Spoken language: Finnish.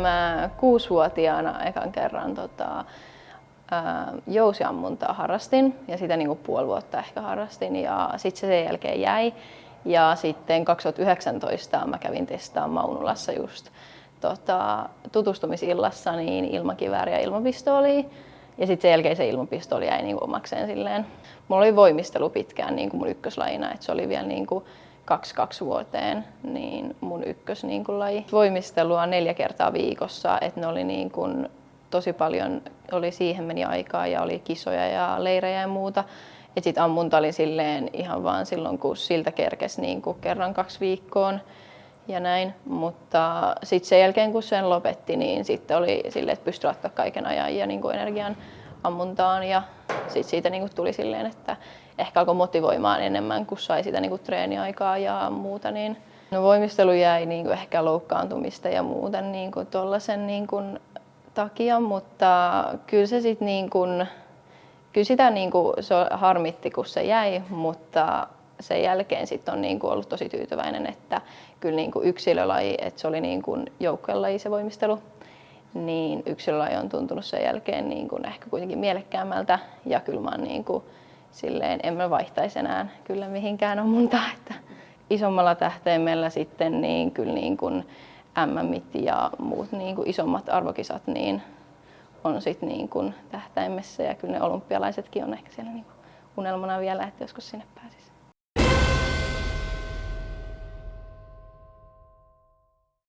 mä 6-vuotiaana ekan kerran jousiammuntaa harrastin ja sitä niin kuin puoli vuotta ehkä harrastin ja sitten se sen jälkeen jäi. Ja sitten 2019 mä kävin testaamaan Maunulassa just tutustumisillassa niin ilmakivääriä ja ilmapistoolia. Ja sitten sen jälkeen se ilmapistooli jäi niin kuin omakseen silleen. Mulla oli voimistelu pitkään niin kuin mun ykköslajina, että se oli vielä niin kuin 2 vuoteen niin mun ykköslaji. Voimistelua 4 kertaa viikossa, että ne oli niin kuin tosi paljon, siihen meni aikaa ja oli kisoja ja leirejä ja muuta. Ja sit ammunta oli silleen ihan vaan silloin, kun siltä kerkesi niin kuin kerran 2 viikkoon ja näin. Mutta sitten sen jälkeen, kun sen lopetti, niin sitten oli silleen, että pystyi laittaa kaiken ajan ja niin kuin energian ammuntaan. Ja sitten siitä niin kuin tuli silleen, että ehkä alkoi motivoimaan enemmän, kun sai sitä niin kuin treeniaikaa ja muuta. Niin no, voimistelu jäi niin kuin ehkä loukkaantumista ja muuta niin kuin tollasen niin kuin takia, mutta kyllä se sitten niin kuin kyllä sitä niin kuin, se harmitti, kun se jäi, mutta sen jälkeen sit on niin kuin ollut tosi tyytyväinen, että kyllä niin kuin yksilölaji, että se oli niin kuin joukkuelaji se voimistelu, niin yksilölaji on tuntunut sen jälkeen niin kuin ehkä kuitenkin mielekkäämmältä ja kyllä mä niin kuin, silleen, en mä vaihtaisi enää kyllä mihinkään ammuntaa. Että isommalla tähtäimellä sitten niin kyllä niin kuin MM:t ja muut niin kuin isommat arvokisat niin on sitten niin kuin tähtäimessä ja kyllä ne olympialaisetkin on ehkä siellä niin kuin unelmana vielä, että joskus sinne pääsisi.